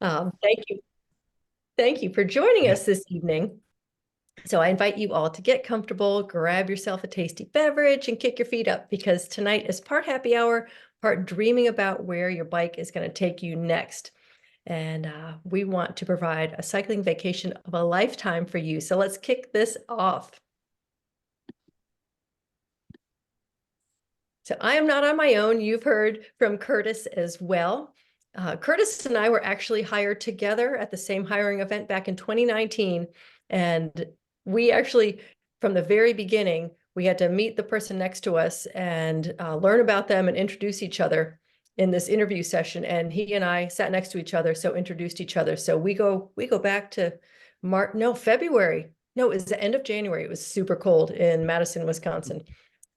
Thank you. Thank you for joining us this evening. So I invite you all to get comfortable, grab yourself a tasty beverage, and kick your feet up because tonight is part happy hour, part dreaming about where your bike is going to take you next. And we want to provide a cycling vacation of a lifetime for you. So let's kick this off. So I am not on my own. You've heard from Curtis as well. Curtis and I were actually hired together at the same hiring event back in 2019. And we actually, from the very beginning, we had to meet the person next to us and learn about them and introduce each other in this interview session. And he and I sat next to each other, so introduced each other. So we go back to February. No, it was the end of January. It was super cold in Madison, Wisconsin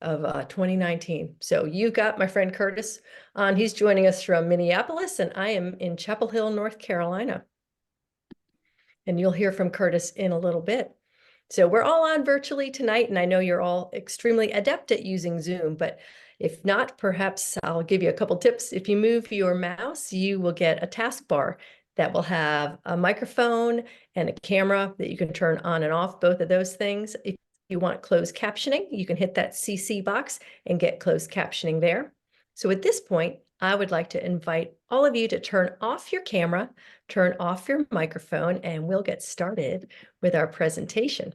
of 2019. So you got my friend Curtis on. He's joining us from Minneapolis, and I am in Chapel Hill, North Carolina. And you'll hear from Curtis in a little bit. So we're all on virtually tonight, and I know you're all extremely adept at using Zoom, but if not, perhaps I'll give you a couple tips. If you move your mouse, you will get a taskbar that will have a microphone and a camera that you can turn on and off, both of those things. If you want closed captioning, you can hit that CC box and get closed captioning there. So at this point, I would like to invite all of you to turn off your camera, turn off your microphone, and we'll get started with our presentation.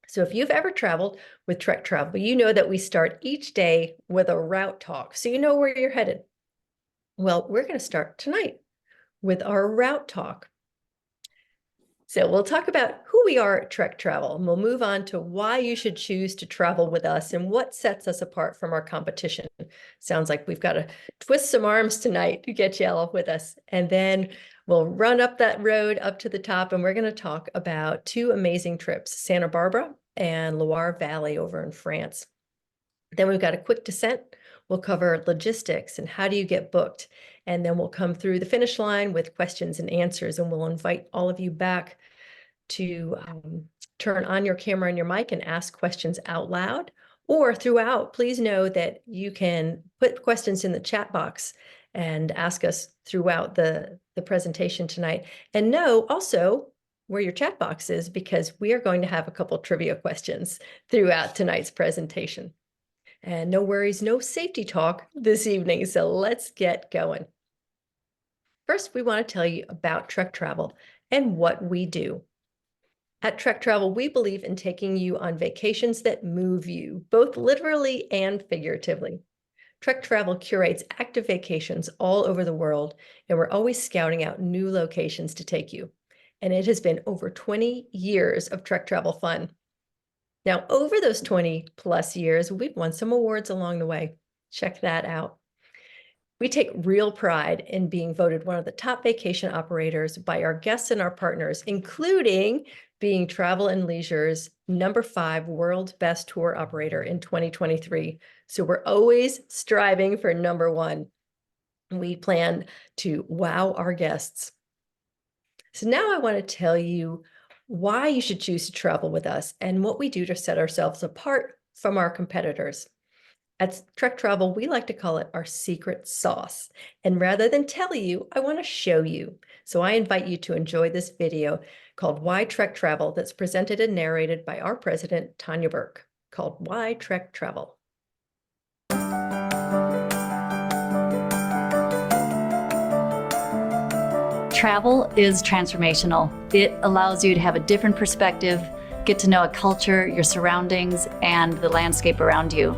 So if you've ever traveled with Trek Travel, you know that we start each day with a route talk, so you know where you're headed. Well, we're going to start tonight with our route talk. So we'll talk about who we are at Trek Travel, and we'll move on to why you should choose to travel with us and what sets us apart from our competition. Sounds like we've got to twist some arms tonight to get you all with us. And then we'll run up that road up to the top, and we're going to talk about two amazing trips, Santa Barbara and Loire Valley over in France. Then we've got a quick descent. We'll cover logistics and how do you get booked. And then we'll come through the finish line with questions and answers, and we'll invite all of you back to turn on your camera and your mic and ask questions out loud or throughout. Please know that you can put questions in the chat box and ask us throughout the presentation tonight. And know also where your chat box is, because we are going to have a couple trivia questions throughout tonight's presentation. And no worries, no safety talk this evening, so let's get going. First, we want to tell you about Trek Travel and what we do. At Trek Travel, we believe in taking you on vacations that move you, both literally and figuratively. Trek Travel curates active vacations all over the world, and we're always scouting out new locations to take you. And it has been over 20 years of Trek Travel fun. Now, over those 20 plus years, we've won some awards along the way. Check that out. We take real pride in being voted one of the top vacation operators by our guests and our partners, including being Travel and Leisure's #5 World's Best Tour Operator in 2023. So we're always striving for #1. We plan to wow our guests. So now I want to tell you why you should choose to travel with us and what we do to set ourselves apart from our competitors. At Trek Travel, we like to call it our secret sauce. And rather than tell you, I want to show you. So I invite you to enjoy this video called Why Trek Travel, that's presented and narrated by our president, Tanya Burke, called Why Trek Travel. Travel is transformational. It allows you to have a different perspective, get to know a culture, your surroundings, and the landscape around you.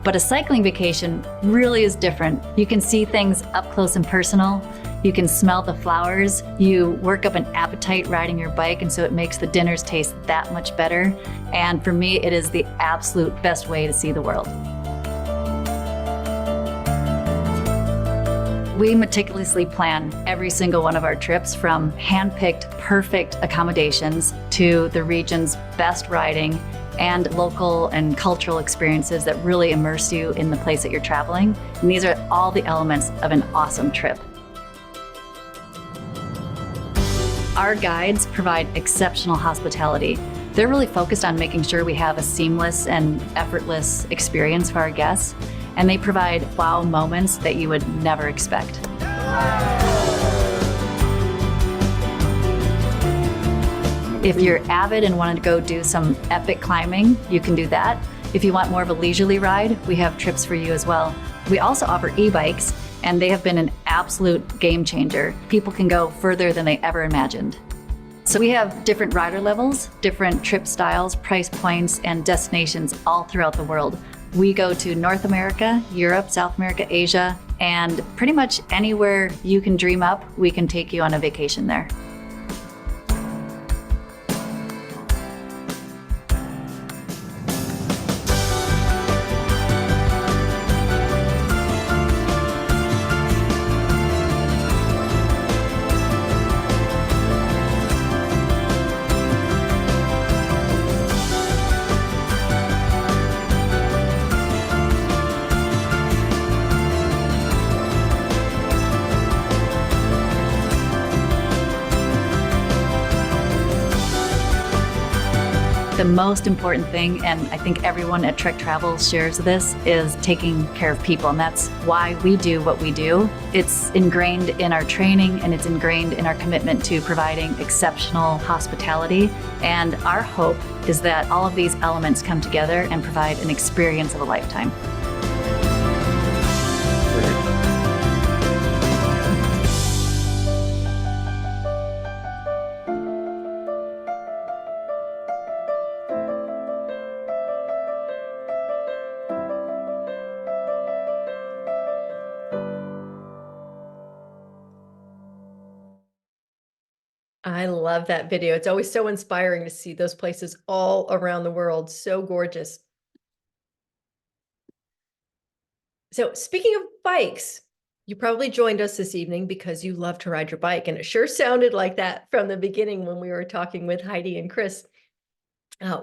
But a cycling vacation really is different. You can see things up close and personal. You can smell the flowers. You work up an appetite riding your bike, and so it makes the dinners taste that much better. And for me, it is the absolute best way to see the world. We meticulously plan every single one of our trips, from hand-picked perfect accommodations to the region's best riding and local and cultural experiences that really immerse you in the place that you're traveling. And these are all the elements of an awesome trip. Our guides provide exceptional hospitality. They're really focused on making sure we have a seamless and effortless experience for our guests, and they provide wow moments that you would never expect. If you're avid and want to go do some epic climbing, you can do that. If you want more of a leisurely ride, we have trips for you as well. We also offer e-bikes, and they have been an absolute game changer. People can go further than they ever imagined. So we have different rider levels, different trip styles, price points, and destinations all throughout the world. We go to North America, Europe, South America, Asia, and pretty much anywhere you can dream up, we can take you on a vacation there. The most important thing, and I think everyone at Trek Travel shares this, is taking care of people. And that's why we do what we do. It's ingrained in our training, and it's ingrained in our commitment to providing exceptional hospitality. And our hope is that all of these elements come together and provide an experience of a lifetime. I love that video. It's always so inspiring to see those places all around the world. So gorgeous. So speaking of bikes, you probably joined us this evening because you love to ride your bike. And it sure sounded like that from the beginning when we were talking with Heidi and Chris.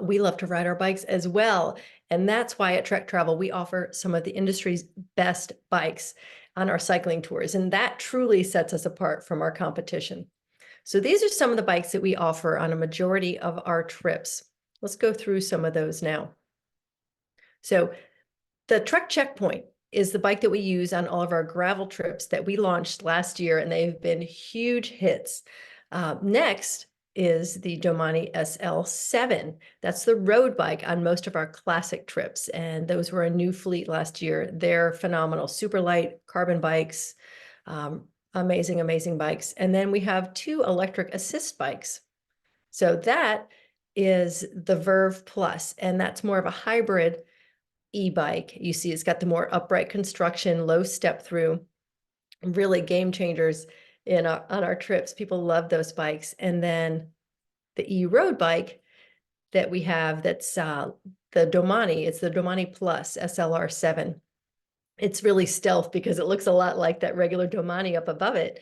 We love to ride our bikes as well. And that's why at Trek Travel, we offer some of the industry's best bikes on our cycling tours. And that truly sets us apart from our competition. So these are some of the bikes that we offer on a majority of our trips. Let's go through some of those now. So the Trek Checkpoint is the bike that we use on all of our gravel trips that we launched last year, and they've been huge hits. Next is the Domani SL7. That's the road bike on most of our classic trips, and those were a new fleet last year. They're phenomenal, super light carbon bikes, amazing, amazing bikes. And then we have two electric assist bikes. So that is the Verve Plus, and that's more of a hybrid e-bike. You see, it's got the more upright construction, low step through, really game changers on our trips. People love those bikes. And then the e-road bike that we have, that's the Domani, it's the Domani Plus SLR7. It's really stealth because it looks a lot like that regular Domani up above it,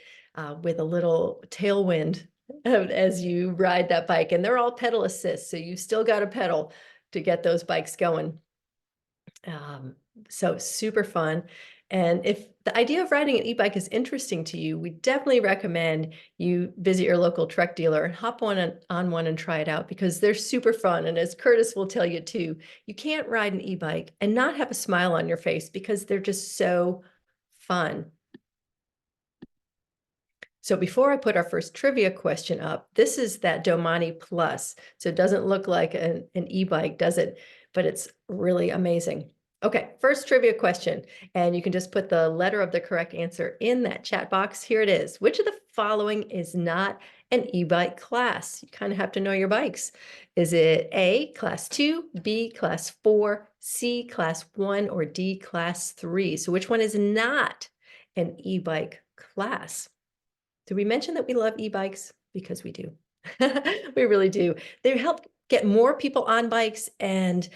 with a little tailwind as you ride that bike. And they're all pedal assist, so you still got to pedal to get those bikes going. So super fun. And if the idea of riding an e-bike is interesting to you, we definitely recommend you visit your local Trek dealer and hop on one and try it out, because they're super fun. And as Curtis will tell you too, you can't ride an e-bike and not have a smile on your face because they're just so fun. So before I put our first trivia question up, this is that Domani Plus. So it doesn't look like an e-bike, does it? But it's really amazing. Okay, first trivia question, and you can just put the letter of the correct answer in that chat box. Here it is. Which of the following is not an e-bike class? You kind of have to know your bikes. Is it A, class 2, B, class 4, C, class 1, or D, class 3? So which one is not an e-bike class? Did we mention that we love e-bikes? Because we do. We really do. They help get more people on bikes, and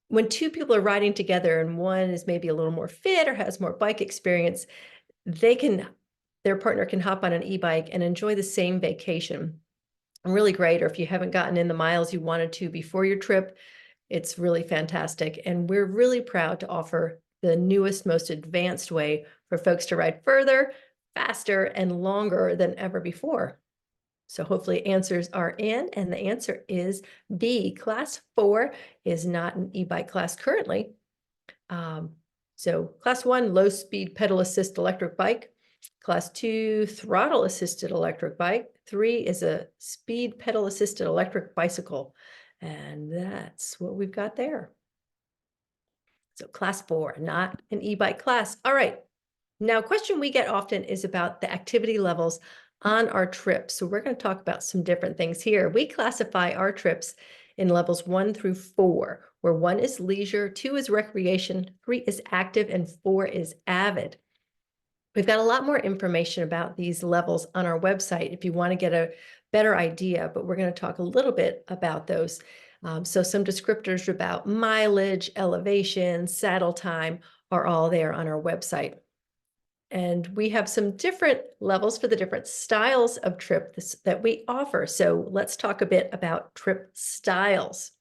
when two people are riding together and one is maybe a little more fit or has more bike experience, their partner can hop on an e-bike and enjoy the same vacation. Really great. Or if you haven't gotten in the miles you wanted to before your trip, it's really fantastic. And we're really proud to offer the newest, most advanced way for folks to ride further, faster, and longer than ever before. So hopefully answers are in, and the answer is B. Class 4 is not an e-bike class currently. So class 1, low speed pedal assist electric bike. Class 2, throttle assisted electric bike. 3 is a speed pedal assisted electric bicycle. And that's what we've got there. So class 4, not an e-bike class. All right. Now, a question we get often is about the activity levels on our trips. So we're going to talk about some different things here. We classify our trips in levels 1 through 4, where 1 is leisure, 2 is recreation, 3 is active, and 4 is avid. We've got a lot more information about these levels on our website if you want to get a better idea, but we're going to talk a little bit about those. So some descriptors about mileage, elevation, saddle time are all there on our website. And we have some different levels for the different styles of trip that we offer. So let's talk a bit about trip styles.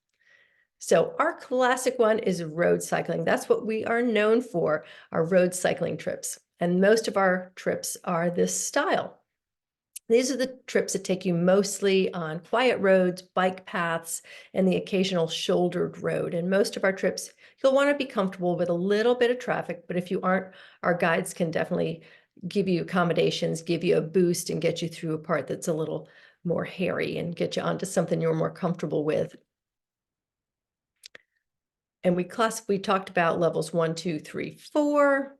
So our classic one is road cycling. That's what we are known for, our road cycling trips. And most of our trips are this style. These are the trips that take you mostly on quiet roads, bike paths, and the occasional shouldered road. And most of our trips, you'll want to be comfortable with a little bit of traffic, but if you aren't, our guides can definitely give you accommodations, give you a boost, and get you through a part that's a little more hairy and get you onto something you're more comfortable with. And we talked about levels 1, 2, 3, 4,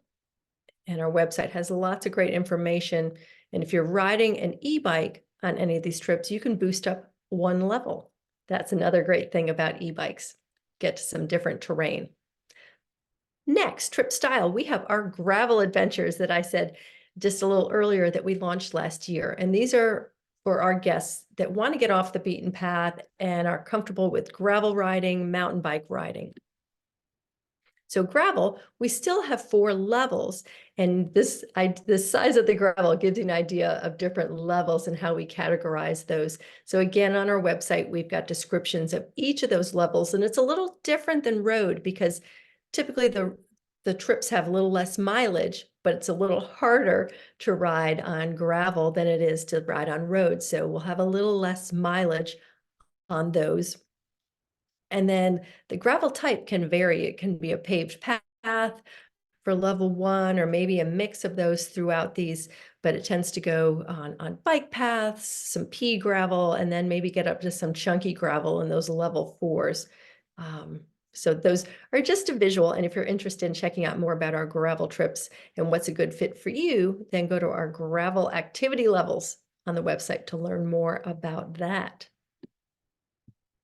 and our website has lots of great information. And if you're riding an e-bike on any of these trips, you can boost up 1 level. That's another great thing about e-bikes. Get to some different terrain. Next, trip style. We have our gravel adventures that I said just a little earlier that we launched last year. And these are for our guests that want to get off the beaten path and are comfortable with gravel riding, mountain bike riding. So gravel, we still have 4 levels, and the size of the gravel gives you an idea of different levels and how we categorize those. So again, on our website, we've got descriptions of each of those levels, and it's a little different than road because typically the trips have a little less mileage, but it's a little harder to ride on gravel than it is to ride on road. So we'll have a little less mileage on those. And then the gravel type can vary. It can be a paved path for level 1, or maybe a mix of those throughout these, but it tends to go on bike paths, some pea gravel, and then maybe get up to some chunky gravel in those level 4s. So those are just a visual. And if you're interested in checking out more about our gravel trips and what's a good fit for you, then go to our gravel activity levels on the website to learn more about that.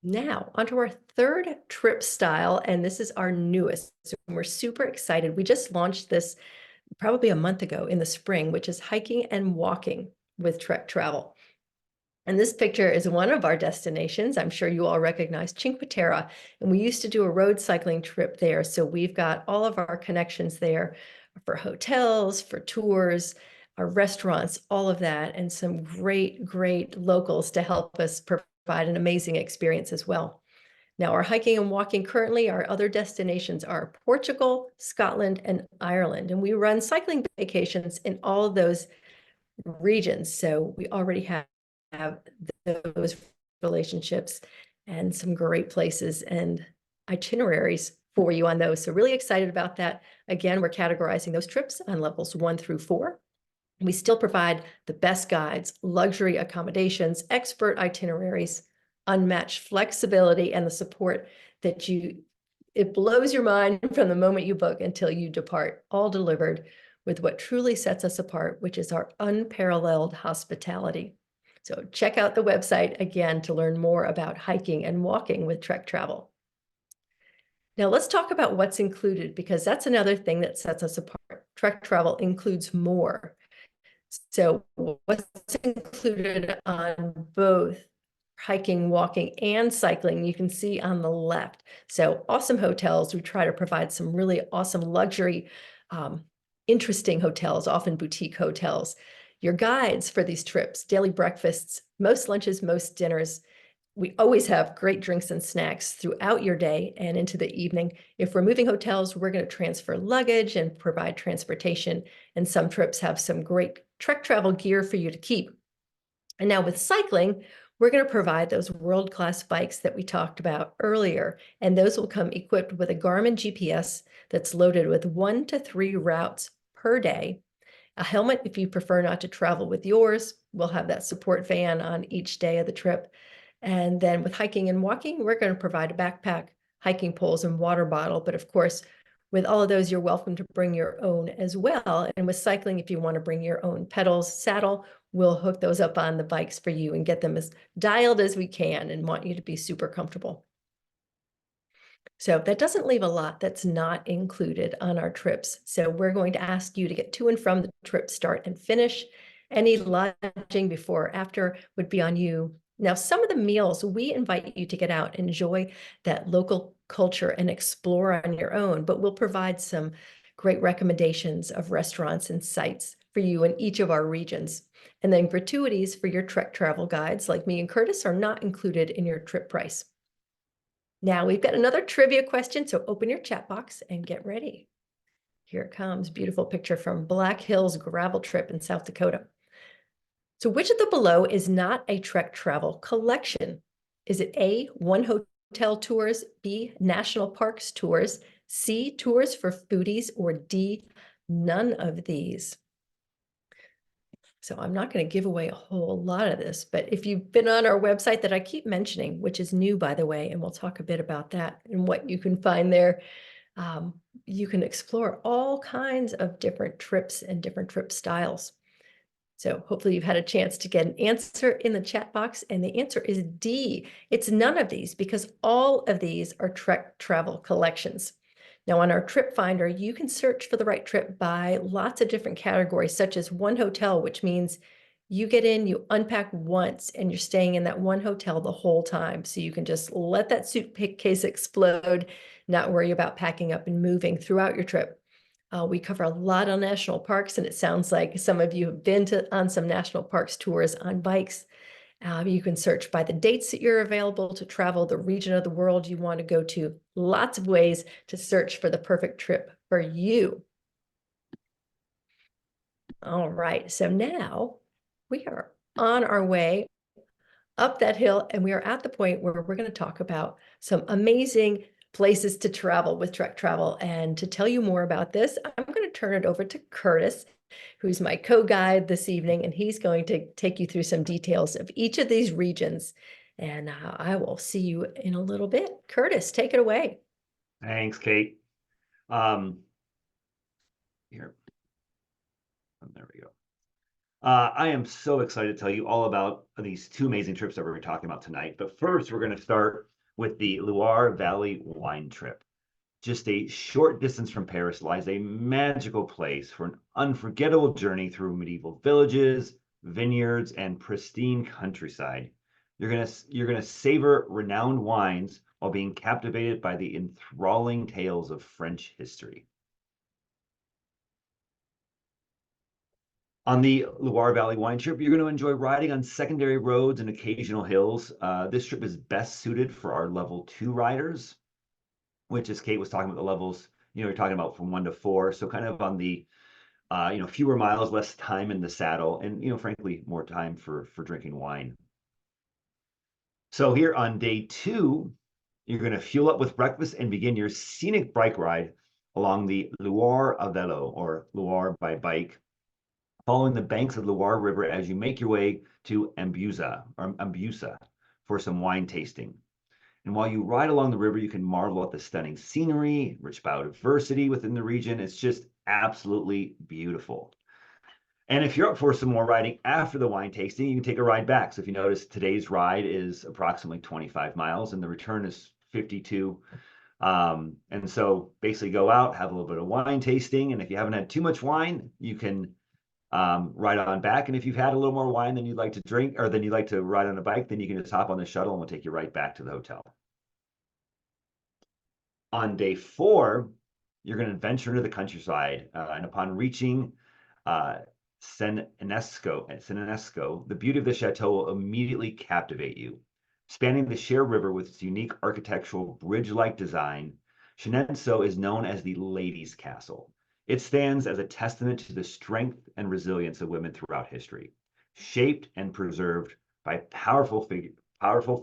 Now, onto our 3rd trip style, and this is our newest. So we're super excited. We just launched this probably a month ago in the spring, which is hiking and walking with Trek Travel. And this picture is one of our destinations. I'm sure you all recognize Cinque Terre, and we used to do a road cycling trip there. So we've got all of our connections there for hotels, for tours, our restaurants, all of that, and some great, great locals to help us provide an amazing experience as well. Now, our hiking and walking currently, our other destinations are Portugal, Scotland, and Ireland. And we run cycling vacations in all of those regions. So we already have those relationships and some great places and itineraries for you on those. So really excited about that. Again, we're categorizing those trips on levels 1 through 4. We still provide the best guides, luxury accommodations, expert itineraries, unmatched flexibility, and the support that it blows your mind from the moment you book until you depart, all delivered with what truly sets us apart, which is our unparalleled hospitality. So check out the website again to learn more about hiking and walking with Trek Travel. Now let's talk about what's included, because that's another thing that sets us apart. Trek Travel includes more. So what's included on both hiking, walking, and cycling, you can see on the left. So awesome hotels. We try to provide some really awesome luxury, interesting hotels, often boutique hotels. Your guides for these trips, daily breakfasts, most lunches, most dinners. We always have great drinks and snacks throughout your day and into the evening. If we're moving hotels, we're going to transfer luggage and provide transportation. And some trips have some great Trek Travel gear for you to keep. And now with cycling, we're going to provide those world-class bikes that we talked about earlier. And those will come equipped with a Garmin GPS that's loaded with 1 to 3 routes per day. a helmet if you prefer not to travel with yours. We'll have that support van on each day of the trip. And then with hiking and walking, we're going to provide a backpack, hiking poles, and water bottle. But of course, with all of those, you're welcome to bring your own as well. And with cycling, if you want to bring your own pedals, saddle, we'll hook those up on the bikes for you and get them as dialed as we can and want you to be super comfortable. So that doesn't leave a lot that's not included on our trips. So we're going to ask you to get to and from the trip start and finish. Any lodging before or after would be on you. Now, some of the meals, we invite you to get out, enjoy that local culture and explore on your own, but we'll provide some great recommendations of restaurants and sites for you in each of our regions. And then gratuities for your Trek travel guides like me and Curtis are not included in your trip price. Now we've got another trivia question, so open your chat box and get ready. Here it comes, beautiful picture from Black Hills Gravel Trip in South Dakota. So which of the below is not a Trek travel collection? Is it A, one hotel tours, B, national parks tours, C, tours for foodies, or D, none of these? So I'm not going to give away a whole lot of this, but if you've been on our website that I keep mentioning, which is new, by the way, and we'll talk a bit about that and what you can find there, you can explore all kinds of different trips and different trip styles. So hopefully you've had a chance to get an answer in the chat box, and the answer is D. It's none of these because all of these are Trek travel collections. Now on our trip finder, you can search for the right trip by lots of different categories, such as one hotel, which means you get in, you unpack once, and you're staying in that one hotel the whole time. So you can just let that suitcase explode, not worry about packing up and moving throughout your trip. We cover a lot of national parks, and it sounds like some of you have been on some national parks tours on bikes. You can search by the dates that you're available to travel, the region of the world you want to go to. Lots of ways to search for the perfect trip for you. All right, so now we are on our way up that hill, and we are at the point where we're going to talk about some amazing places to travel with Trek Travel. And to tell you more about this, I'm going to turn it over to Curtis, who's my co-guide this evening, and he's going to take you through some details of each of these regions. And I will see you in a little bit. Curtis, take it away. Thanks, Kate. Here. There we go. I am so excited to tell you all about these two amazing trips that we're talking about tonight. But first, we're going to start with the Loire Valley wine trip. Just a short distance from Paris lies a magical place for an unforgettable journey through medieval villages, vineyards, and pristine countryside. You're gonna savor renowned wines while being captivated by the enthralling tales of French history. On the Loire Valley wine trip, you're going to enjoy riding on secondary roads and occasional hills. This trip is best suited for our level 2 riders, which, as Kate was talking about, the levels, you're talking about from 1 to 4. So kind of on the, fewer miles, less time in the saddle, and, frankly, more time for drinking wine. So here on day 2, you're going to fuel up with breakfast and begin your scenic bike ride along the Loire à vélo, or Loire by bike, following the banks of the Loire River as you make your way to Ambusa for some wine tasting. And while you ride along the river, you can marvel at the stunning scenery, rich biodiversity within the region. It's just absolutely beautiful. And if you're up for some more riding after the wine tasting, you can take a ride back. So if you notice, today's ride is approximately 25 miles and the return is 52. And so basically go out, have a little bit of wine tasting. And if you haven't had too much wine, you can ride on back. And if you've had a little more wine than you'd like to drink, or than you'd like to ride on a bike, then you can just hop on the shuttle and we'll take you right back to the hotel. On day 4, you're going to venture into the countryside, and upon reaching Senenesco, the beauty of the chateau will immediately captivate you. Spanning the Cher River with its unique architectural bridge-like design, Chenonceau is known as the Ladies' Castle. It stands as a testament to the strength and resilience of women throughout history, shaped and preserved by powerful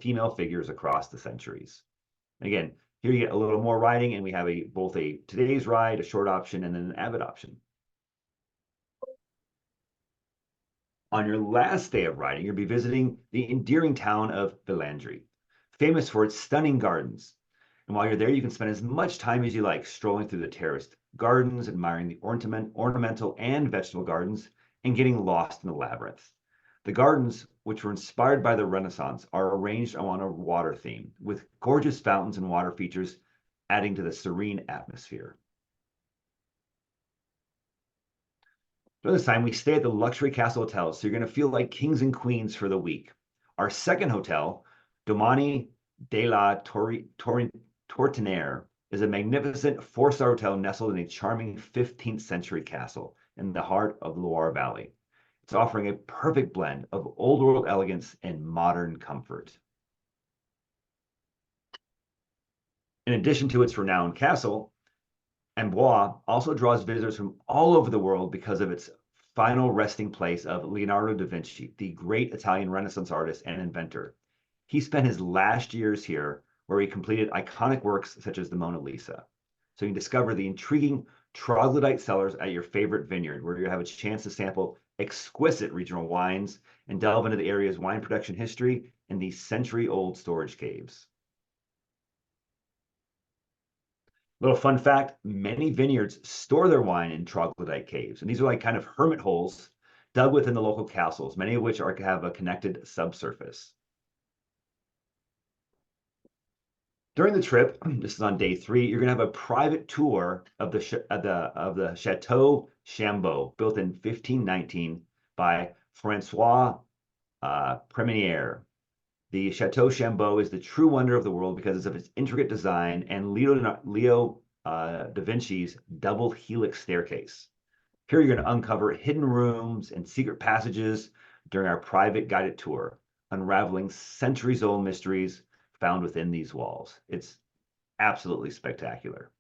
female figures across the centuries. Again, here you get a little more riding, and we have both a today's ride, a short option, and then an avid option. On your last day of riding, you'll be visiting the endearing town of Villandry, famous for its stunning gardens. And while you're there, you can spend as much time as you like strolling through the terraced gardens, admiring the ornamental and vegetable gardens, and getting lost in the labyrinth. The gardens, which were inspired by the Renaissance, are arranged on a water theme, with gorgeous fountains and water features adding to the serene atmosphere. During this time, we stay at the luxury castle hotels, so you're going to feel like kings and queens for the week. Our second hotel, Domani della Tortiniere, is a magnificent four-star hotel nestled in a charming 15th century castle in the heart of the Loire Valley. It's offering a perfect blend of old world elegance and modern comfort. In addition to its renowned castle, Amboise also draws visitors from all over the world because of its final resting place of Leonardo da Vinci, the great Italian Renaissance artist and inventor. He spent his last years here, where he completed iconic works such as the Mona Lisa. So you can discover the intriguing troglodyte cellars at your favorite vineyard, where you have a chance to sample exquisite regional wines and delve into the area's wine production history and these century-old storage caves. Little fun fact, many vineyards store their wine in troglodyte caves. And these are like kind of hermit holes dug within the local castles, many of which have a connected subsurface. During the trip, this is on day 3, you're going to have a private tour of the Chateau Chambeau, built in 1519 by Francois Premiere. The Chateau Chambeau is the true wonder of the world because of its intricate design and Leo da Vinci's double helix staircase. Here you're going to uncover hidden rooms and secret passages during our private guided tour, unraveling centuries-old mysteries found within these walls. It's absolutely spectacular.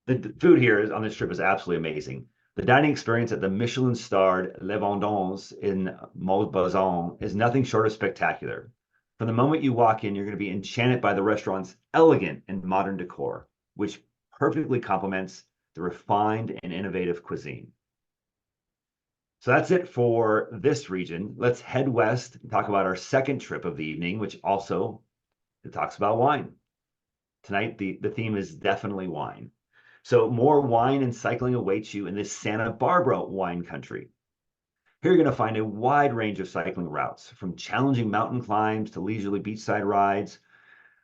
The food here on this trip is absolutely amazing. The dining experience at the Michelin-starred Le Vendanges in Malboizon is nothing short of spectacular. From the moment you walk in, you're going to be enchanted by the restaurant's elegant and modern decor, which perfectly complements the refined and innovative cuisine. So that's it for this region. Let's head west and talk about our second trip of the evening, which also talks about wine. Tonight, the theme is definitely wine. So more wine and cycling awaits you in this Santa Barbara wine country. Here you're going to find a wide range of cycling routes, from challenging mountain climbs to leisurely beachside rides,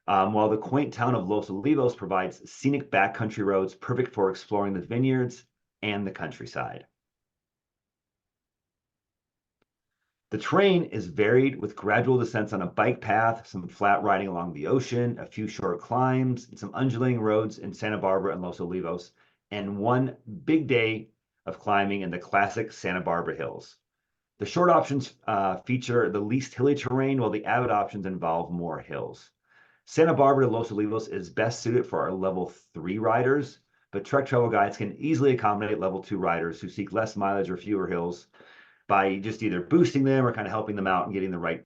while the quaint town of Los Olivos provides scenic backcountry roads perfect for exploring the vineyards and the countryside. The terrain is varied with gradual descents on a bike path, some flat riding along the ocean, a few short climbs, and some undulating roads in Santa Barbara and Los Olivos, and one big day of climbing in the classic Santa Barbara hills. The short options feature the least hilly terrain, while the avid options involve more hills. Santa Barbara to Los Olivos is best suited for our level 3 riders, but Trek Travel Guides can easily accommodate level 2 riders who seek less mileage or fewer hills by just either boosting them or kind of helping them out and getting the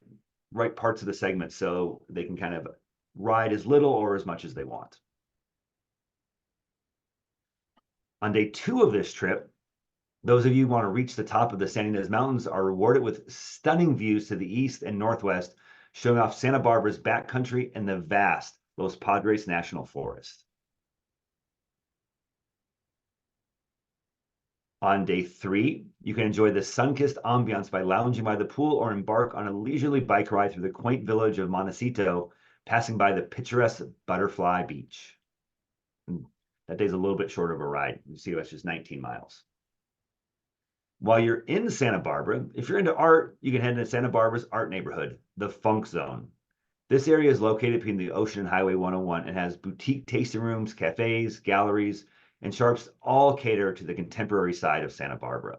right parts of the segment so they can kind of ride as little or as much as they want. On day 2 of this trip, those of you who want to reach the top of the San Ynez Mountains are rewarded with stunning views to the east and northwest, showing off Santa Barbara's backcountry and the vast Los Padres National Forest. On day 3, you can enjoy the sun-kissed ambiance by lounging by the pool or embark on a leisurely bike ride through the quaint village of Montecito, passing by the picturesque Butterfly Beach. That day's a little bit short of a ride. You see, that's just 19 miles. While you're in Santa Barbara, if you're into art, you can head into Santa Barbara's art neighborhood, the Funk Zone. This area is located between the ocean and Highway 101 and has boutique tasting rooms, cafes, galleries, and shops all cater to the contemporary side of Santa Barbara.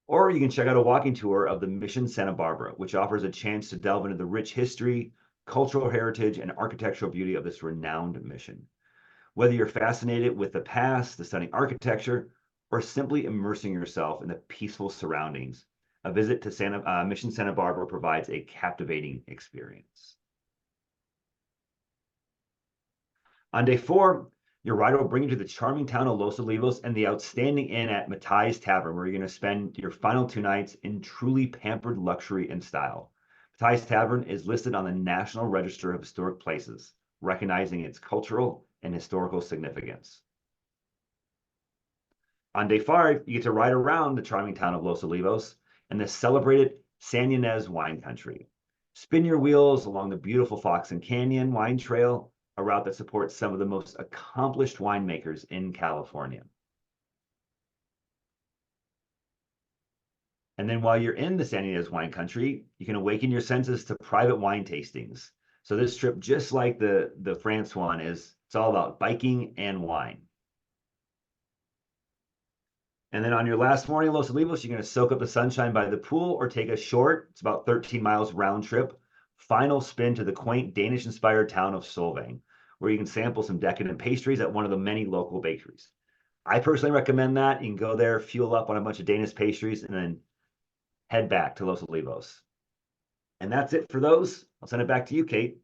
Or you can check out a walking tour of the Mission Santa Barbara, which offers a chance to delve into the rich history, cultural heritage, and architectural beauty of this renowned mission. Whether you're fascinated with the past, the stunning architecture, or simply immersing yourself in the peaceful surroundings, a visit to Mission Santa Barbara provides a captivating experience. On day 4, Your rider will bring you to the charming town of Los Olivos and the outstanding inn at Matai's Tavern, where you're going to spend your final 2 nights in truly pampered luxury and style. Matai's Tavern is listed on the National Register of Historic Places, recognizing its cultural and historical significance. On day 5, you get to ride around the charming town of Los Olivos and the celebrated San Ynez wine country. Spin your wheels along the beautiful Fox and Canyon wine trail, a route that supports some of the most accomplished winemakers in California. And then while you're in the San Ynez wine country, you can awaken your senses to private wine tastings. So this trip, just like the France one, it's all about biking and wine. And then on your last morning in Los Olivos, you're going to soak up the sunshine by the pool or take a short, it's about 13 miles round trip, final spin to the quaint Danish-inspired town of Solvang, where you can sample some decadent pastries at one of the many local bakeries. I personally recommend that. You can go there, fuel up on a bunch of Danish pastries, and then head back to Los Olivos. And that's it for those. I'll send it back to you, Kate.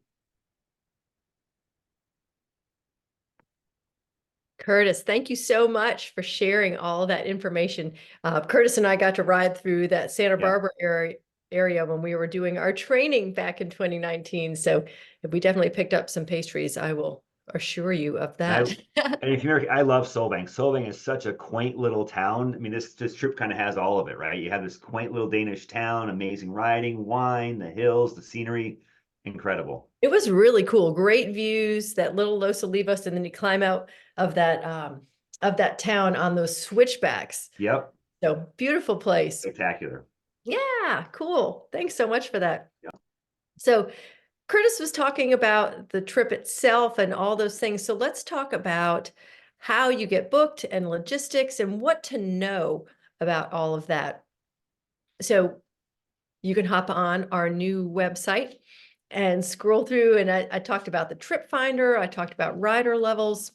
Curtis, thank you so much for sharing all that information. Curtis and I got to ride through that Santa Barbara area when we were doing our training back in 2019. So we definitely picked up some pastries. I will assure you of that. And if you're, I love Solvang. Solvang is such a quaint little town. I mean, this trip kind of has all of it, right? You have this quaint little Danish town, amazing riding, wine, the hills, the scenery, incredible. It was really cool. Great views, that little Los Olivos, and then you climb out of that town on those switchbacks. Yep. So beautiful place. Spectacular. Yeah, cool. Thanks so much for that. Yeah. So Curtis was talking about the trip itself and all those things. So let's talk about how you get booked and logistics and what to know about all of that. So you can hop on our new website and scroll through. And I talked about the trip finder. I talked about rider levels.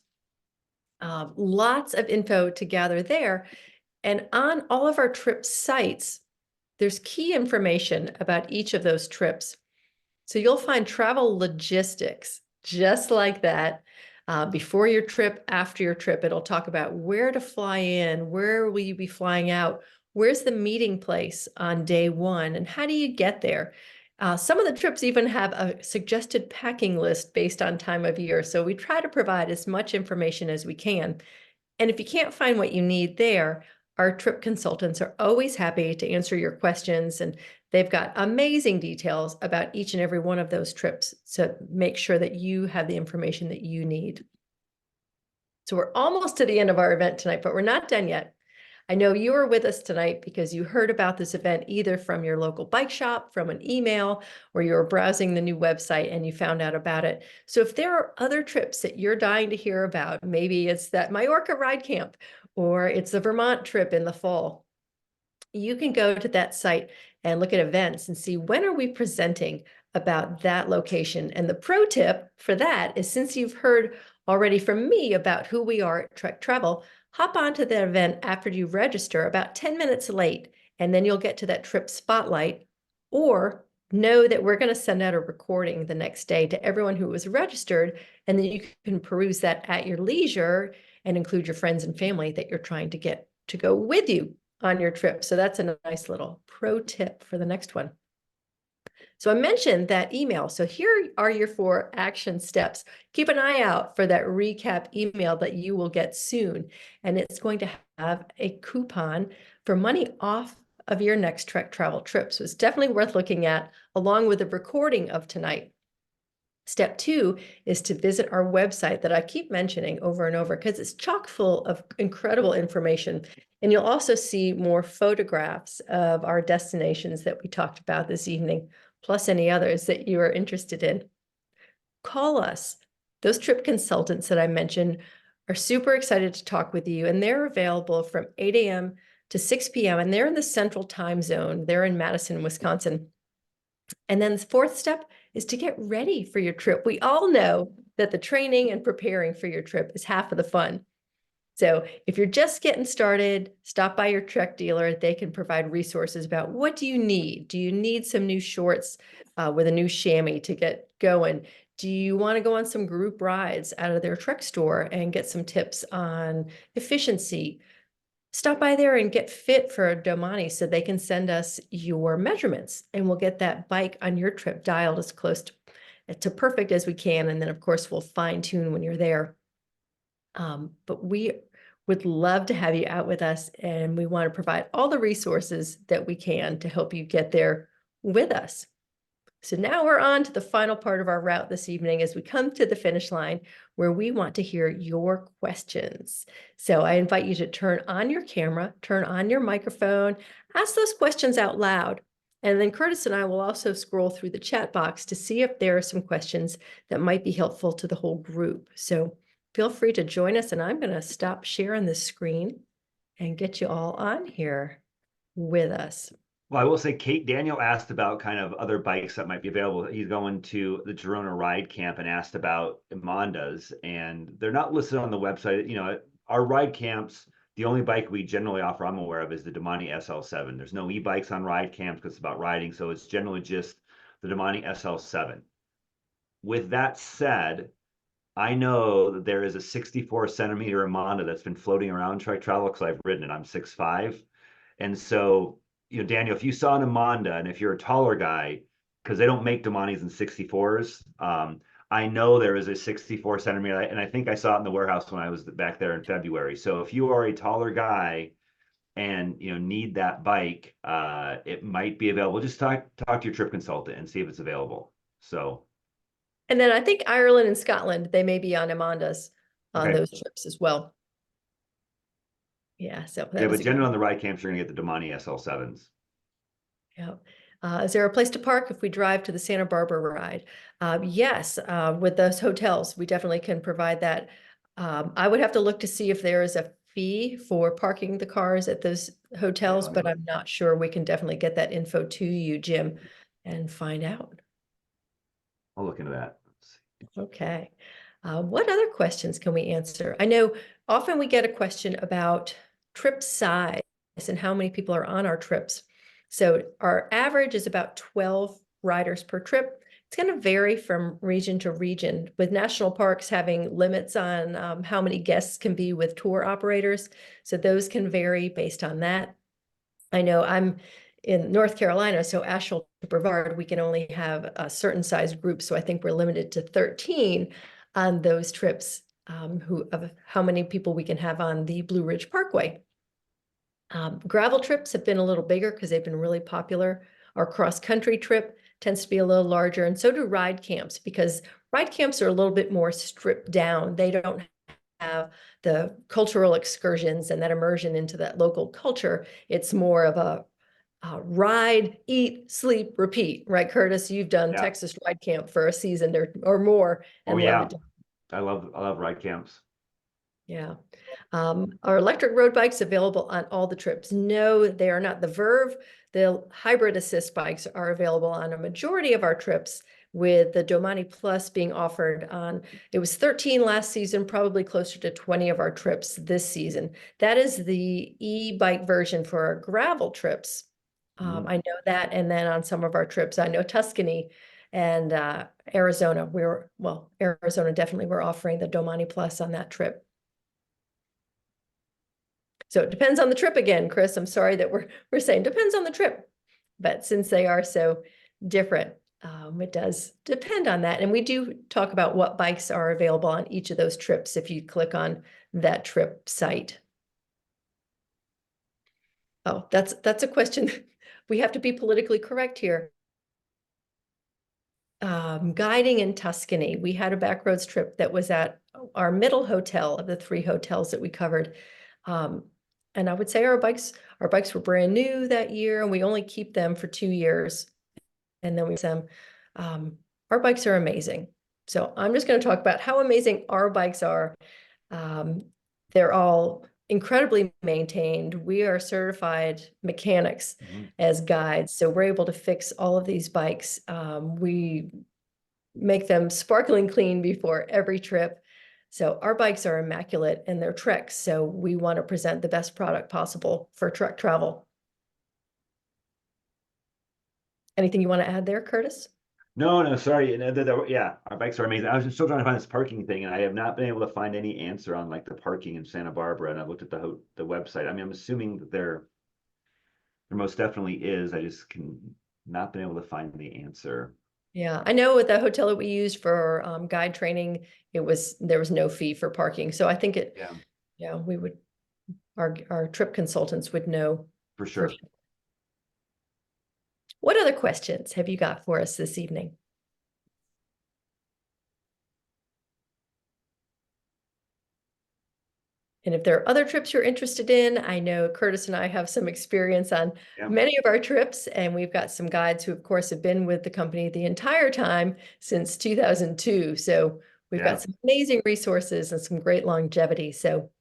Lots of info to gather there. And on all of our trip sites, there's key information about each of those trips. So you'll find travel logistics just like that. Before your trip, after your trip, it'll talk about where to fly in, where will you be flying out, where's the meeting place on day 1, and how do you get there? Some of the trips even have a suggested packing list based on time of year. So we try to provide as much information as we can. And if you can't find what you need there, our trip consultants are always happy to answer your questions, and they've got amazing details about each and every one of those trips. So make sure that you have the information that you need. So we're almost to the end of our event tonight, but we're not done yet. I know you were with us tonight because you heard about this event either from your local bike shop, from an email, or you were browsing the new website and you found out about it. So if there are other trips that you're dying to hear about, maybe it's that Majorca ride camp, or it's the Vermont trip in the fall, you can go to that site and look at events and see when are we presenting about that location. And the pro tip for that is, since you've heard already from me about who we are at Trek Travel, hop onto the event after you register about 10 minutes late, and then you'll get to that trip spotlight, or know that we're going to send out a recording the next day to everyone who was registered, and then you can peruse that at your leisure and include your friends and family that you're trying to get to go with you on your trip. So that's a nice little pro tip for the next one. So I mentioned that email. So here are your 4 action steps. Keep an eye out for that recap email that you will get soon. And it's going to have a coupon for money off of your next Trek Travel trip. So it's definitely worth looking at, along with the recording of tonight. Step 2 is to visit our website that I keep mentioning over and over because it's chock full of incredible information. And you'll also see more photographs of our destinations that we talked about this evening, plus any others that you are interested in. Call us. Those trip consultants that I mentioned are super excited to talk with you, and they're available from 8 a.m. to 6 p.m. and they're in the Central Time Zone. They're in Madison, Wisconsin. And then the 4th step is to get ready for your trip. We all know that the training and preparing for your trip is half of the fun. So if you're just getting started, stop by your Trek dealer. They can provide resources about what do you need? Do you need some new shorts with a new chamois to get going? Do you want to go on some group rides out of their Trek store and get some tips on efficiency? Stop by there and get fit for a Domani so they can send us your measurements, and we'll get that bike on your trip dialed as close to perfect as we can. And then, of course, we'll fine tune when you're there. But we would love to have you out with us, and we want to provide all the resources that we can to help you get there with us. So now we're on to the final part of our route this evening as we come to the finish line, where we want to hear your questions. So I invite you to turn on your camera, turn on your microphone, ask those questions out loud. And then Curtis and I will also scroll through the chat box to see if there are some questions that might be helpful to the whole group. So feel free to join us, and I'm going to stop sharing the screen and get you all on here with us. Well, I will say Daniel asked about kind of other bikes that might be available. He's going to the Girona Ride Camp and asked about Mondas, and they're not listed on the website. You know, our ride camps, the only bike we generally offer, I'm aware of, is the Domani SL7. There's no e-bikes on ride camps because it's about riding, so it's generally just the Domani SL7. With that said, I know that there is a 64 centimeter Monda that's been floating around Trek Travel because I've ridden it. I'm 6'5". And so, you know, Daniel, if you saw an Amanda, and if you're a taller guy, because they don't make Domanis in 64s, I know there is a 64 centimeter, and I think I saw it in the warehouse when I was back there in February. So if you are a taller guy and you know need that bike, it might be available. Just talk to your trip consultant and see if it's available. So. And then I think Ireland and Scotland, they may be on Amanda's on Okay. those trips as well. Yeah, so that Yeah, was but a good generally on one. the ride camps, you're gonna get the Domani SL7s. Yeah. Is there a place to park if we drive to the Santa Barbara ride? Yes, with those hotels, we definitely can provide that. I would have to look to see if there is a fee for parking the cars at those Yeah, hotels, let me but look. I'm not sure. We can definitely get that info to you, Jim, and find out. I'll look into that. Let's see. Okay. What other questions can we answer? I know often we get a question about trip size and how many people are on our trips. So our average is about 12 riders per trip. It's going to vary from region to region, with national parks having limits on how many guests can be with tour operators. So those can vary based on that. I know I'm in North Carolina, so Asheville to Brevard, we can only have a certain size group. So I think we're limited to 13 on those trips, of how many people we can have on the Blue Ridge Parkway. Gravel trips have been a little bigger because they've been really popular. Our cross-country trip tends to be a little larger, and so do ride camps, because ride camps are a little bit more stripped down. They don't have the cultural excursions and that immersion into that local culture. It's more of a ride, eat, sleep, repeat, right, Curtis? You've done Yeah. Texas Ride Camp for a season or more Oh and love yeah. it. I love ride camps. Yeah. Our electric road bikes available on all the trips. No, they are not. The Verve, the hybrid assist bikes are available on a majority of our trips, with the Domani Plus being offered on, it was 13 last season, probably closer to 20 of our trips this season. That is the e-bike version for our gravel trips. I know that. And then on some of our trips, I know Tuscany and Arizona, Arizona definitely, we're offering the Domani Plus on that trip. So it depends on the trip again, Chris. I'm sorry that we're saying depends on the trip, but since they are so different, it does depend on that. And we do talk about what bikes are available on each of those trips if you click on that trip site. Oh, that's a question. We have to be politically correct here. Guiding in Tuscany, we had a backroads trip that was at our middle hotel of the 3 hotels that we covered. And I would say our bikes were brand new that year, and we only keep them for 2 years. And then we them. Our bikes are amazing. So I'm just going to talk about how amazing our bikes are. They're all incredibly maintained. We are certified mechanics as guides, so we're able to fix all of these bikes. We make them sparkling clean before every trip. So our bikes are immaculate and they're Treks. So we want to present the best product possible for Trek travel. Anything you want to add there, Curtis? No, no, sorry. Yeah, our bikes are amazing. I was just still trying to find this parking thing, and I have not been able to find any answer on like the parking in Santa Barbara. And I looked at the website. I mean, I'm assuming that there most definitely is. I just can not been able to find the answer. Yeah, I know with the hotel that we used for guide training, there was no fee for parking. So I think Yeah, yeah, we would our trip consultants would know for for sure. sure. What other questions have you got for us this evening? And if there are other trips you're interested in, I know Curtis and I have some experience on Yeah, many of our trips, and we've got some guides who, of course, have been with the company the entire time since 2002. So we've got yeah. some amazing resources and some great longevity. So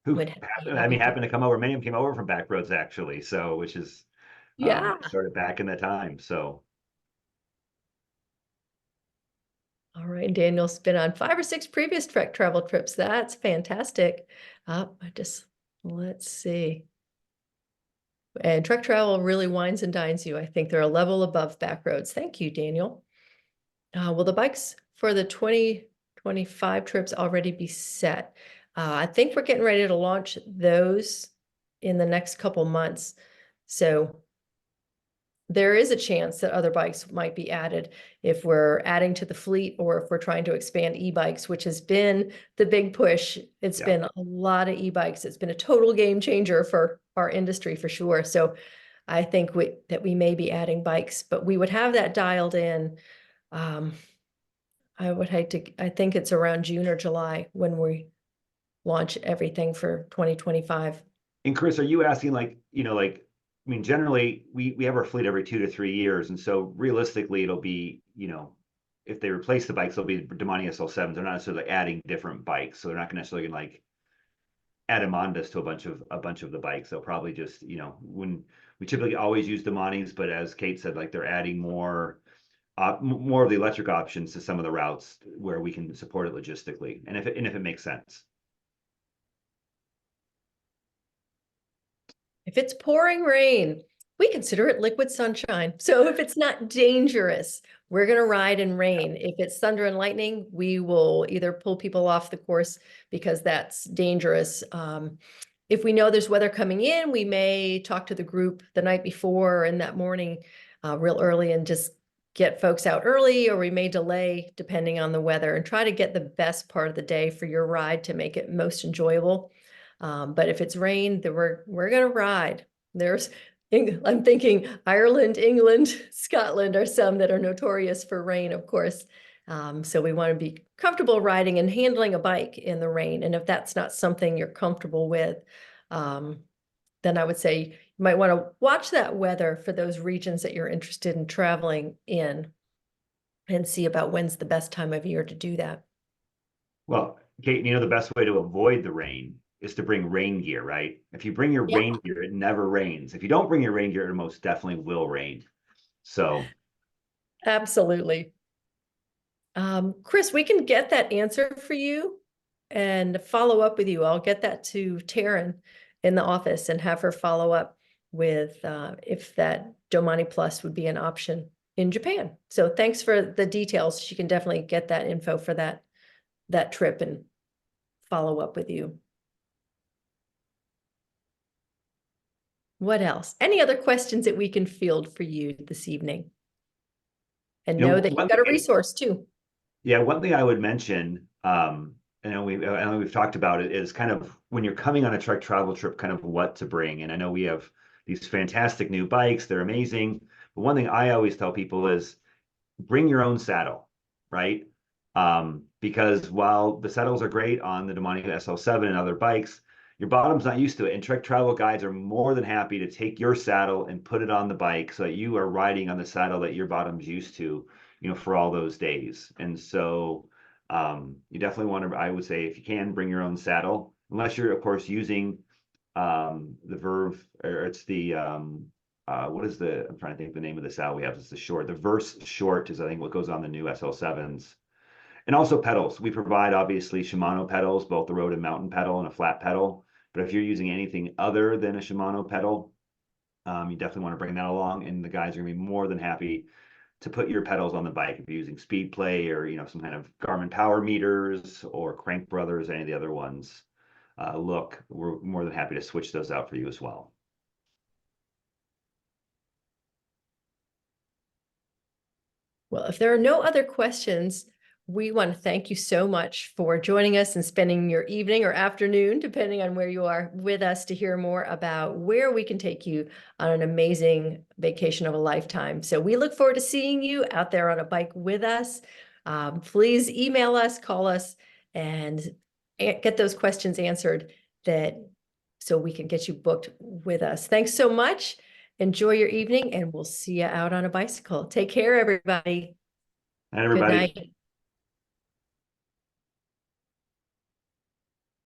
Who would be happened? I happy mean, to. happened to come over. Many of them came over from back roads actually. So, which is Yeah. started back in the time. So, All right. Daniel's been on 5 or 6 previous trek travel trips. That's fantastic. Let's see. And truck travel really wines and dines you. I think they're a level above back roads. Thank you, Daniel. Will the bikes for the 2025 trips already be set? I think we're getting ready to launch those in the next couple months. So there is a chance that other bikes might be added if we're adding to the fleet or if we're trying to expand e-bikes, which has been the big push. It's yeah. been a lot of e-bikes. It's been a total game changer for our industry for sure. So I think that we may be adding bikes, but we would have that dialed in. Um, I think it's around June or July when we launch everything for 2025. And Chris, are you asking I mean, generally we have our fleet every 2 to 3 years, and so realistically, it'll be if they replace the bikes, they'll be Domani SL7s. They're not necessarily adding different bikes, so they're not necessarily gonna like add Amandas to a bunch of the bikes. They'll probably just when we typically always use Domanis, but as Kate said, like they're adding more of the electric options to some of the routes where we can support it logistically, and if it makes sense. If it's pouring rain, we consider it liquid sunshine. So if it's not dangerous, we're going to ride in rain. If it's thunder and lightning, we will either pull people off the course because that's dangerous. If we know there's weather coming in, we may talk to the group the night before and that morning real early and just get folks out early, or we may delay depending on the weather and try to get the best part of the day for your ride to make it most enjoyable. But if it's rain, then we're gonna ride. I'm thinking Ireland, England, Scotland are some that are notorious for rain, of course. So we want to be comfortable riding and handling a bike in the rain. And if that's not something you're comfortable with, um, then I would say you might want to watch that weather for those regions that you're interested in traveling in and see about when's the best time of year to do that. Well, Kate, the best way to avoid the rain is to bring rain gear, right? If you bring your Yeah, rain gear, it never rains. If you don't bring your rain gear, it most definitely will rain. So, absolutely. Chris, we can get that answer for you and follow up with you. I'll get that to Taryn in the office and have her follow up with if that Domani Plus would be an option in Japan. So thanks for the details. She can definitely get that info for that trip and follow up with you. What else? Any other questions that we can field for you this evening? And know that you've one got a thing, resource too. yeah, one thing I would mention, I know we've talked about it, is kind of when you're coming on a trek travel trip, kind of what to bring. And I know we have these fantastic new bikes; they're amazing. But one thing I always tell people is bring your own saddle, right? Because while the saddles are great on the Domani SL7 and other bikes, your bottom's not used to it. And trek travel guides are more than happy to take your saddle and put it on the bike so that you are riding on the saddle that your bottom's used to, for all those days. And so you definitely want to, I would say, if you can, bring your own saddle, unless you're, of course, using the Verve, or it's the what is I'm trying to think of the name of the saddle we have. It's the short. The Verse short is, I think, what goes on the new SL7s. And also pedals. We provide, obviously, Shimano pedals, both the road and mountain pedal and a flat pedal. But if you're using anything other than a Shimano pedal, you definitely want to bring that along. And the guys are going to be more than happy to put your pedals on the bike. If you're using Speed Play or, some kind of Garmin power meters or Crank Brothers, any of the other ones, look, we're more than happy to switch those out for you as well. Well, if there are no other questions, we want to thank you so much for joining us and spending your evening or afternoon, depending on where you are, with us to hear more about where we can take you on an amazing vacation of a lifetime. So we look forward to seeing you out there on a bike with us. Please email us, call us, and get those questions answered so we can get you booked with us. Thanks so much. Enjoy your evening, and we'll see you out on a bicycle. Take care, everybody. And Good everybody. night.